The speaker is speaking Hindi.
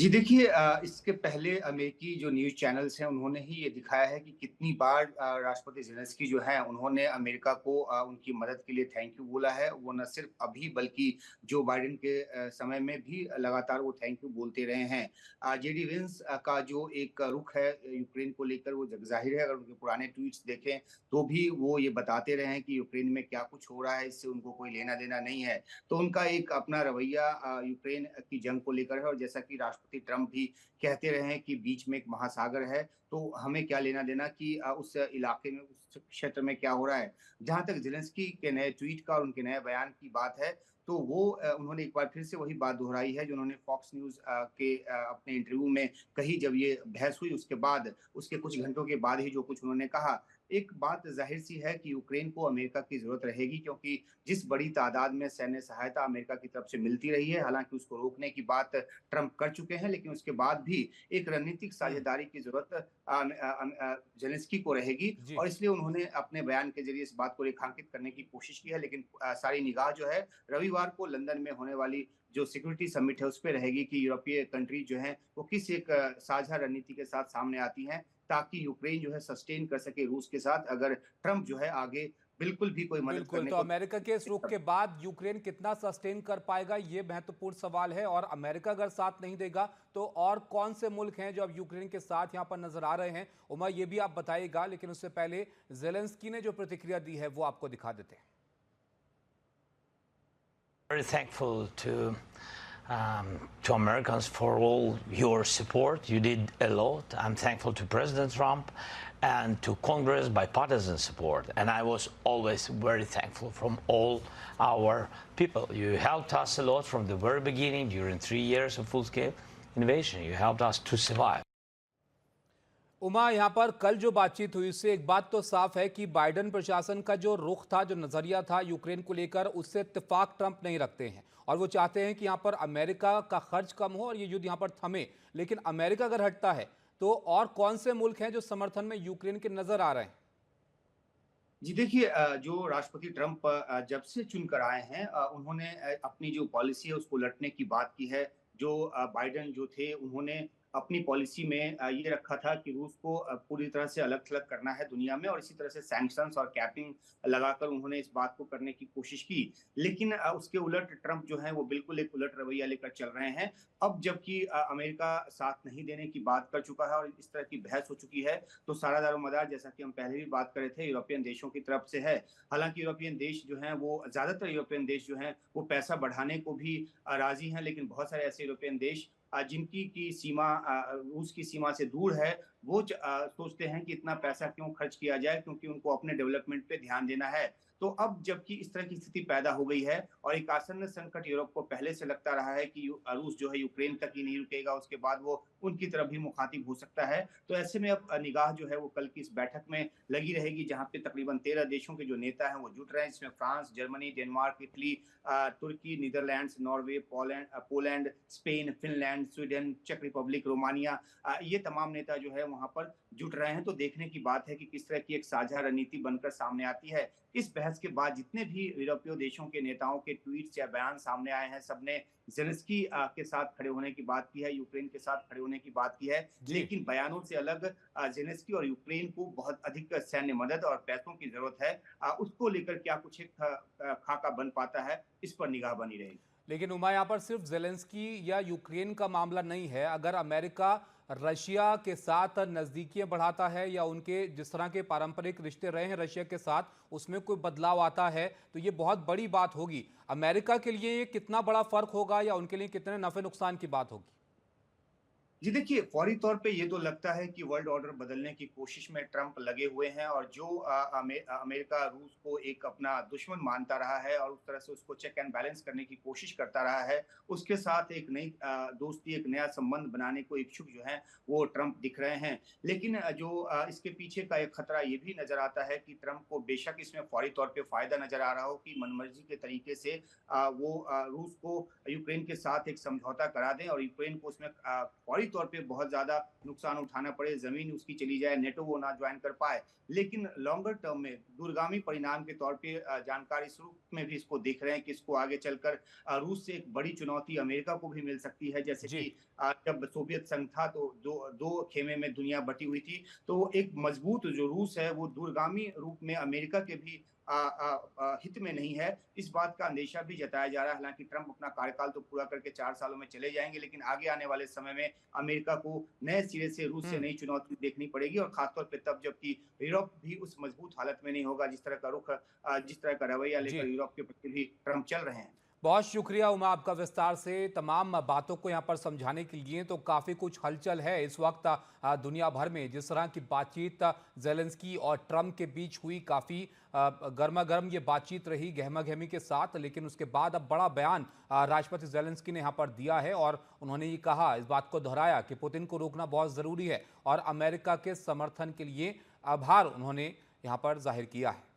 जी देखिए इसके पहले अमेरिकी जो न्यूज़ चैनल्स हैं उन्होंने ही ये दिखाया है कि कितनी बार राष्ट्रपति ज़ेलेंस्की जो हैं उन्होंने अमेरिका को उनकी मदद के लिए थैंक यू बोला है। वो न सिर्फ़ अभी बल्कि जो बाइडेन के समय में भी लगातार वो थैंक यू बोलते रहे हैं। जेडी वेंस का जो एक रुख है यूक्रेन को लेकर वो ज़ाहिर है। अगर उनके पुराने ट्वीट्स देखें तो भी वो ये बताते रहे हैं कि यूक्रेन में क्या कुछ हो रहा है, इससे उनको कोई लेना-देना नहीं है। तो उनका एक अपना रवैया यूक्रेन की जंग को लेकर है और जैसा कि राष्ट्रपति ट्रंप भी कहते रहे हैं कि बीच में एक महासागर है, तो हमें क्या लेना-देना कि उस इलाके में, उस क्षेत्र में क्या हो रहा है। जहाँ तक ज़ेलेंस्की के नए ट्वीट का और उनके नए बयान की बात है, तो वो उन्होंने एक बार फिर से वही बात दोहराई है जो उन्होंने फॉक्स न्यूज़ के अपने इंटरव्यू में कही जब ये बहस हुई उसके बाद, उसके कुछ घंटों के बाद ही जो कुछ उन्होंने कहा। एक बात ज़ाहिर-सी है कि यूक्रेन को अमेरिका की ज़रूरत रहेगी क्योंकि जिस बड़ी तादाद में सैन्य सहायता अमेरिका की तरफ से मिलती रही है, हालाँकि उसको रोकने की बात ट्रंप कर चुके हैं, लेकिन उसके बाद भी एक रणनीतिक हुँ, साझेदारी की ज़रूरत ज़ेलेंस्की को रहेगी जी। और इसलिए उन्होंने अपने बयान के ज़रिए इस बात को रेखांकित करने की कोशिश की है, लेकिन सारी निगाह जो है रविवार को लंदन में होने वाली जो सिक्योरिटी समिट है, उस पे रहेगी कि यूरोपीय कंट्रीज़ जो हैं, वो किस एक साझा रणनीति के साथ सामने आती हैं, ताकि यूक्रेन जो है सस्टेन कर सके रूस के साथ अगर ट्रंप जो है आगे बिल्कुल भी कोई मदद बिल्कुल, करने तो को अमेरिका के इस रुख के बाद यूक्रेन कितना सस्टेन कर पाएगा, ये महत्वपूर्ण सवाल है। और अमेरिका अगर साथ नहीं देगा, तो और कौन से मुल्क हैं जो अब यूक्रेन के साथ यहाँ पर नजर आ रहे हैं? उमर, ये भी आप बताइएगा, लेकिन उससे पहले ज़ेलेंस्की ने जो प्रतिक्रिया दी है, वो आपको दिखा देते हैं। Very thankful to Americans for all your support. You did a lot. I'm thankful to President Trump and to Congress bipartisan support. And I was always very thankful from all our people. You helped us a lot from the very beginning during 3 years of full-scale invasion. You helped us to survive. Uma, यहाँ पर कल जो बातचीत हुई उससे एक बात तो साफ है कि बाइडेन प्रशासन का जो रुख था, जो नजरिया था यूक्रेन को लेकर, उससे इत्तेफाक ट्रंप नहीं रखते हैं और वो चाहते हैं कि यहाँ पर अमेरिका का खर्च कम हो और ये युद्ध यहाँ पर थमे। लेकिन अमेरिका अगर हटता है तो और कौन से मुल्क हैं जो समर्थन में यूक्रेन के नजर आ रहे हैं? जी देखिए जो राष्ट्रपति ट्रंप जब से चुनकर आए हैं उन्होंने अपनी जो पॉलिसी है उसको उलटने की बात की है। जो बाइडेन जो थे उन्होंने अपनी पॉलिसी में ये रखा था कि रूस को पूरी तरह से अलग-थलग करना है दुनिया में और इसी तरह से सैंक्शंस और कैपिंग लगाकर उन्होंने इस बात को करने की कोशिश की। लेकिन उसके उलट ट्रंप जो हैं वो बिल्कुल एक उलट रवैया लेकर चल रहे हैं। अब जबकि अमेरिका साथ नहीं देने की बात कर चुका है और इस तरह की बहस हो चुकी है, तो सारा दारोमदार जैसा कि हम पहले भी बात कर रहे थे यूरोपियन देशों की तरफ से है। हालाँकि यूरोपियन देश जो हैं वो ज़्यादातर यूरोपियन देश जो हैं वो पैसा बढ़ाने को भी राज़ी हैं, लेकिन बहुत सारे ऐसे यूरोपियन देश जिनकी की सीमा रूस की सीमा से दूर है, वो सोचते हैं कि इतना पैसा क्यों खर्च किया जाए क्योंकि उनको अपने डेवलपमेंट पे ध्यान देना है। तो अब जबकि इस तरह की स्थिति पैदा हो गई है और एक आसन्न संकट यूरोप को पहले से लगता रहा है कि रूस जो है यूक्रेन तक ही नहीं रुकेगा, उसके बाद वो उनकी तरफ भी मुखातिब हो सकता है। तो ऐसे में अब निगाह जो है वो कल की इस बैठक में लगी रहेगी जहाँ पे तकरीबन 13 देशों के जो नेता हैं वो जुट रहे हैं, जिसमें फ्रांस, जर्मनी, डेनमार्क, इटली, तुर्की, Netherlands, Norway, Poland, Spain, Finland, Sweden, चेक रिपब्लिक, रोमानिया, ये तमाम नेता जो है वहाँ पर जुट रहे हैं। तो देखने की बात है कि किस तरह की एक साझा रणनीति बनकर सामने आती है। इस बहस के बाद जितने भी यूरोपीय देशों के नेताओं के ट्वीट्स या बयान सामने आए हैं, सबने ज़ेलेंस्की के साथ खड़े होने की बात की है, यूक्रेन के साथ खड़े होने की बात की है। जी। लेकिन बयानों से अलग ज़ेलेंस्की और यूक्रेन को बहुत अधिक सैन्य मदद और पैसों की ज़रूरत है। उसको लेकर क्या कुछ एक खाका बन पाता है, इस पर निगाह बनी रहेगी। लेकिन उमा, यहाँ पर सिर्फ जेलेंस्की या यूक्रेन का मामला नहीं है। अगर अमेरिका रशिया के साथ नज़दीकियां बढ़ाता है या उनके जिस तरह के पारंपरिक रिश्ते रहे हैं रशिया के साथ, उसमें कोई बदलाव आता है, तो ये बहुत बड़ी बात होगी। अमेरिका के लिए ये कितना बड़ा फर्क होगा या उनके लिए कितने नफे नुकसान की बात होगी? जी देखिए, फ़ौरी तौर पे ये तो लगता है कि वर्ल्ड ऑर्डर बदलने की कोशिश में ट्रंप लगे हुए हैं और जो अमेरिका रूस को एक अपना दुश्मन मानता रहा है और उस तरह से उसको चेक एंड बैलेंस करने की कोशिश करता रहा है, उसके साथ एक नई दोस्ती, एक नया संबंध बनाने को इच्छुक जो हैं, वो ट्रंप दिख रहे हैं। लेकिन इसके पीछे का एक खतरा ये भी नज़र आता है कि ट्रंप को बेशक इसमें फ़ौरी तौर पे फ़ायदा नज़र आ रहा हो कि मनमर्जी के तरीके से वो रूस को यूक्रेन के साथ एक समझौता करा दें और यूक्रेन को उसमें फ़ौरी तौर पे बहुत ज़्यादा नुकसान उठाना पड़े, ज़मीन उसकी चली जाए, नेटो वो ना ज्वाइन कर पाए। लेकिन लॉन्गर टर्म में दूरगामी परिणाम के तौर पे जानकार इस रूप में भी इसको देख रहे हैं कि इसको आगे चलकर रूस से एक बड़ी चुनौती अमेरिका को भी मिल सकती है। जैसे जी। कि जब सोवियत संघ था तो दो खेमे में दुनिया बटी हुई थी, तो एक मजबूत जो रूस है वो दूरगामी रूप में अमेरिका के भी हित में नहीं है। इस बात का अंदेशा भी जताया जा रहा है। हालाँकि ट्रंप अपना कार्यकाल तो पूरा करके 4 सालों में चले जाएँगे, लेकिन आगे आने वाले समय में अमेरिका को नए सिरे से रूस से हम्म। नई चुनौती देखनी पड़ेगी, और खासतौर पे तब जबकि यूरोप भी उस मजबूत हालत में नहीं होगा जिस तरह का रुख जिस तरह का रवैया लेकर जी, यूरोप के प्रति भी ट्रंप चल रहे हैं। बहुत शुक्रिया उमा आपका विस्तार से तमाम बातों को यहाँ पर समझाने के लिए। तो काफ़ी कुछ हलचल है इस वक्त दुनिया भर में। जिस तरह की बातचीत ज़ेलेंस्की और ट्रंप के बीच हुई, काफ़ी गर्मा गर्म ये बातचीत रही, गहमा गहमी के साथ। लेकिन उसके बाद अब बड़ा बयान राष्ट्रपति ज़ेलेंस्की ने यहाँ पर दिया है और उन्होंने ये कहा, इस बात को दोहराया कि पुतिन को रोकना बहुत ज़रूरी है और अमेरिका के समर्थन के लिए आभार उन्होंने यहाँ पर जाहिर किया है।